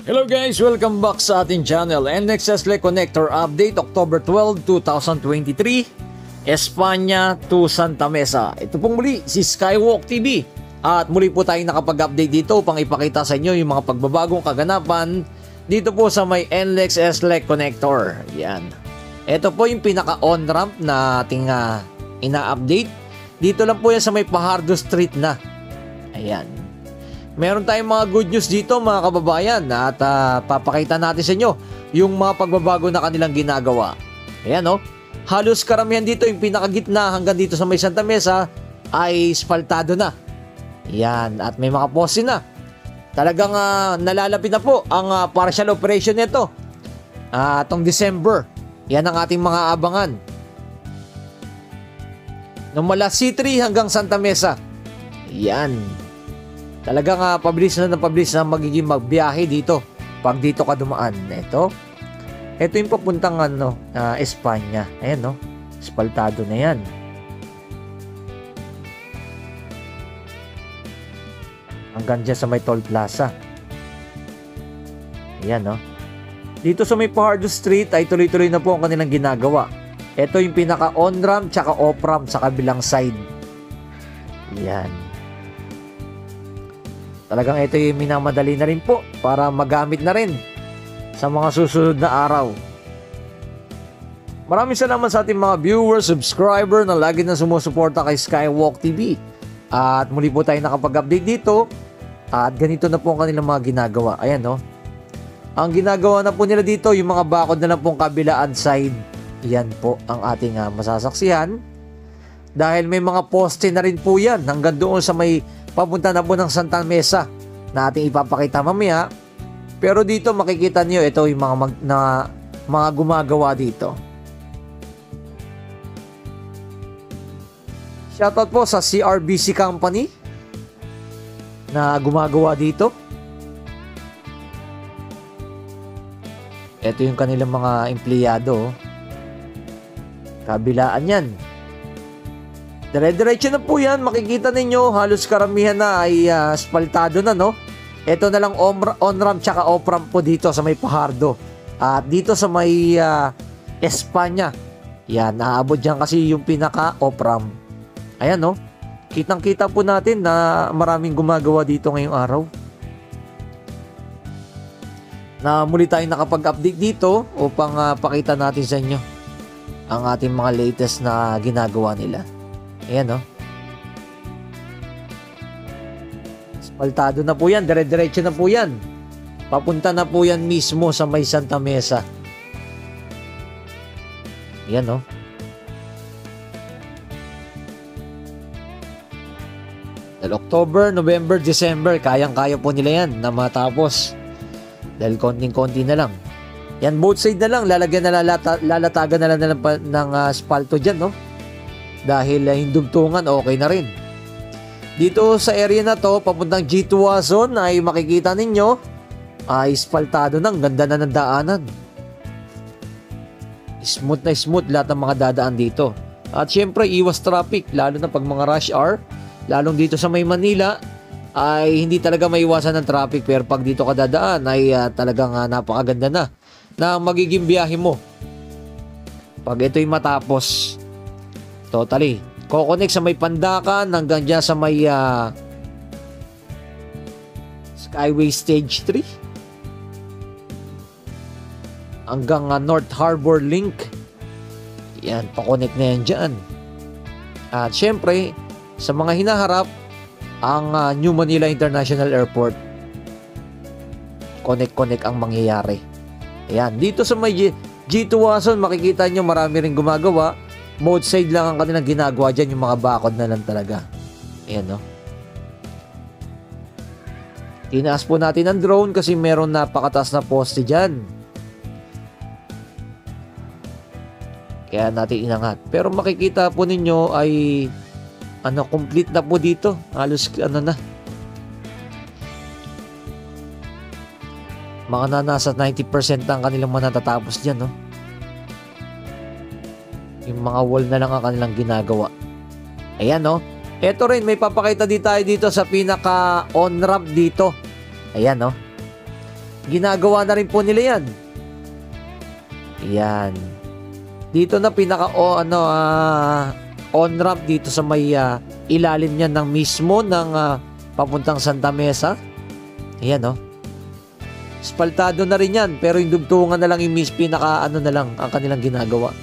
Hello guys! Welcome back sa ating channel. NX SLEC Connector Update October 12, 2023 Espanya to Santa Mesa. Ito pong muli si Skywalk TV. At muli po tayong nakapag-update dito upang ipakita sa inyo yung mga pagbabagong kaganapan dito po sa may NX SLEC Connector. Yan. Ito po yung pinaka-on-ramp na ating ina-update. Dito lang po yan sa may Fajardo Street na. Ayan. Meron tayong mga good news dito mga kababayan at papakita natin sa inyo yung mga pagbabago na kanilang ginagawa. Ayan o, halos karamihan dito yung pinakagitna hanggang dito sa may Santa Mesa ay spaltado na. Ayan, at may mga poste na. Talagang nalalapit na po ang partial operation nito itong December. Yan ang ating mga abangan. Mula C3 hanggang Santa Mesa. Yan. Talagang pabilis na magiging magbiyahe dito pag dito ka dumaan. Ito yung papuntang Espanya. Ayan no, espaltado na yan. Hanggang dyan sa may Toll Plaza. Ayan no. Dito sa may Fajardo Street ay tuloy-tuloy na po ang kanilang ginagawa. Ito yung pinaka on-ramp tsaka off-ramp sa kabilang side. Ayan. Talagang ito yung minamadali na rin po para magamit na rin sa mga susunod na araw. Maraming salamat sa ating mga viewers, subscriber na lagi na sumusuporta kay Skywalk TV. At muli po tayo nakapag-update dito. At ganito na po ang kanilang mga ginagawa. Ayan no. Ang ginagawa na po nila dito, yung mga bakod na lang pong kabilaan side. Yan po ang ating masasaksihan. Dahil may mga poste na rin po yan hanggang doon sa may papunta na po ng Santa Mesa na ating ipapakita mamaya. Pero dito makikita niyo ito yung mga gumagawa dito. Shoutout po sa CRBC Company na gumagawa dito. Ito yung kanilang mga empleyado. Kabilaan yan. Dire-diretso na po yan. Makikita ninyo halos karamihan na ay spaltado na no. Ito na lang on-ramp tsaka off-ramp po dito sa may Fajardo. At dito sa may Espanya. Yan, naabot dyan kasi yung pinaka off-ramp. Ayan no. Kitang-kita po natin na maraming gumagawa dito ngayong araw. Na muli tayong nakapag-update dito upang pakita natin sa inyo ang ating mga latest na ginagawa nila. Ayan no. Spaltado na po yan. Dire-diretso na po yan. Papunta na po yan mismo sa may Santa Mesa. Ayan no. Dahil October, November, December, kayang-kaya po nila yan na matapos. Dahil konting-konti na lang. Yan, both side na lang. Lalagyan na lalatagan na lang ng spalto dyan no. Dahil hindugtungan, okay na rin. Dito sa area na to, papuntang G2 Zone, ay makikita ninyo, ay spaltado na, ganda na ng daanan. Smooth na smooth lahat ng mga dadaan dito. At syempre, iwas traffic, lalo na pag mga rush hour. Lalong dito sa may Manila, ay hindi talaga maiwasan ng traffic. Pero pag dito ka dadaan, ay talagang napakaganda na magiging biyahe mo. Pag ito'y matapos, totally. Kokonek sa may Pandakan hanggang dyan sa may Skyway Stage 3. Hanggang North Harbor Link. Yan, pakonek na yan dyan. At syempre, sa mga hinaharap, ang New Manila International Airport. Connect ang mangyayari. Ayan, dito sa may G2 Zone, makikita nyo marami rin gumagawa. Mode side lang ang kanilang ginagawa dyan, yung mga bakod na lang talaga. Ayan no. Tinaas po natin ang drone kasi meron napakataas na poste dyan. Kaya natin inangat. Pero makikita po ninyo ay complete na po dito. Halos na. Mga nasa 90% ang kanilang manatatapos dyan no. Yung mga wall na lang ang kanilang ginagawa. Ayan no. Ito rin, may papakita tayo dito sa pinaka on-ramp dito. Ayan no. ginagawa na rin po nila yan. Yan. Dito na pinaka on-ramp dito sa may ilalim niyan ng mismo ng papuntang Santa Mesa. Ayan, oh. Spaltado na rin yan, pero yung dugtungan na lang yung pinaka na lang ang kanilang ginagawa.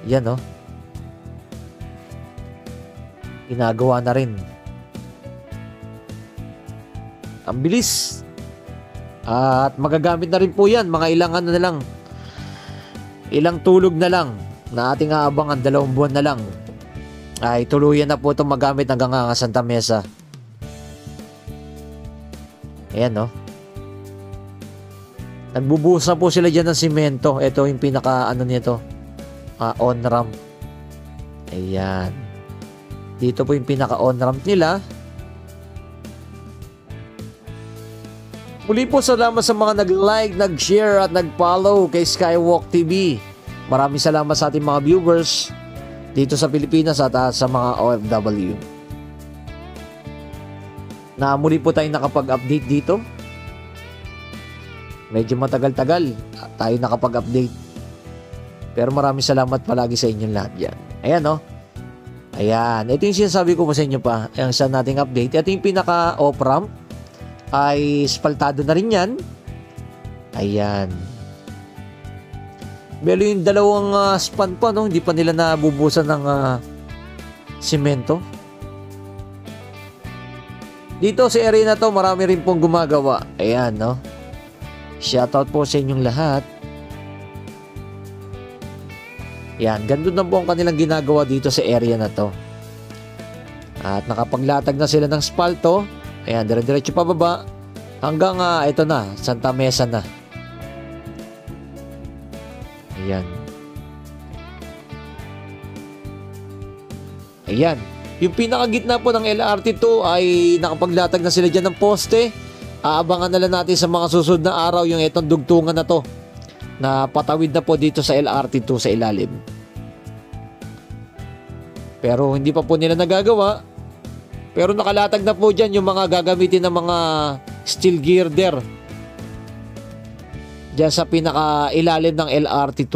Yan, oh. Ginagawa na rin. Ang bilis. At magagamit na rin po yan. Mga ilang na lang. Ilang tulog na lang na ating aabangan, 2 buwan na lang. Ay tuluyan na po itong magamit hanggang Santa Mesa. Ayan, no. Nagbubuhos na po sila dyan ng simento. Ito yung pinaka nito. On-ramp. Ayan. Dito po yung pinaka on-ramp nila. Muli po salamat sa mga nag-like, nag-share at nag-follow kay Skywalk TV. Maraming salamat sa ating mga viewers dito sa Pilipinas at sa mga OFW. Na muli po tayo nakapag-update dito. Medyo matagal-tagal tayo nakapag-update. Pero maraming salamat palagi sa inyong lahat dyan. Ayan, no? Ayan. Ito yung sinasabi ko po sa inyo pa. Ang sa nating update. Ito yung pinaka-off-ramp. Ay spaltado na rin yan. Ayan. Pero yung dalawang span pa, no? Hindi pa nila nabubusan ng simento. Dito sa area na to, marami rin pong gumagawa. Ayan, no? Shoutout po sa inyong lahat. Yan, ganun na po ang kanilang ginagawa dito sa area na to. At nakapaglatag na sila ng spalto. Ayan, dire-diretso pababa. Hanggang ito na, Santa Mesa na. Ayan. Ayan. Yung pinakagitna po ng LRT2 ay nakapaglatag na sila dyan ng poste. Aabangan na lang natin sa mga susunod na araw yung itong dugtungan na to. Na patawid na po dito sa LRT2 sa ilalim. Pero hindi pa po nila nagagawa. Pero nakalatag na po dyan yung mga gagamitin ng mga steel girder. Dyan sa pinaka-ilalim ng LRT2.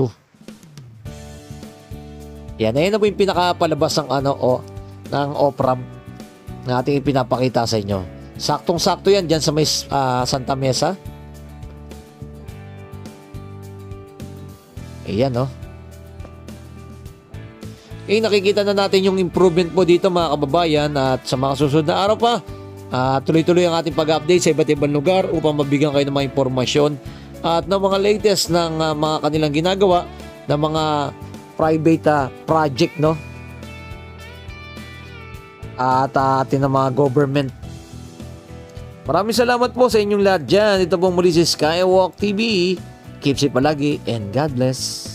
Yan, ayan na po yung pinaka-palabas ng ng off-ramp na ating ipinapakita sa inyo. Saktong-sakto yan dyan sa may Santa Mesa. Ayan, no? Okay, nakikita na natin yung improvement po dito mga kababayan at sa mga susunod na araw pa, tuloy-tuloy ang ating pag-update sa iba't ibang lugar upang mabigyan kayo ng mga impormasyon at ng mga latest ng mga kanilang ginagawa ng mga private project, no? At atin ng mga government. Maraming salamat po sa inyong lahat dyan. Ito pong muli si Skywalk TV. Keep safe palagi and God bless.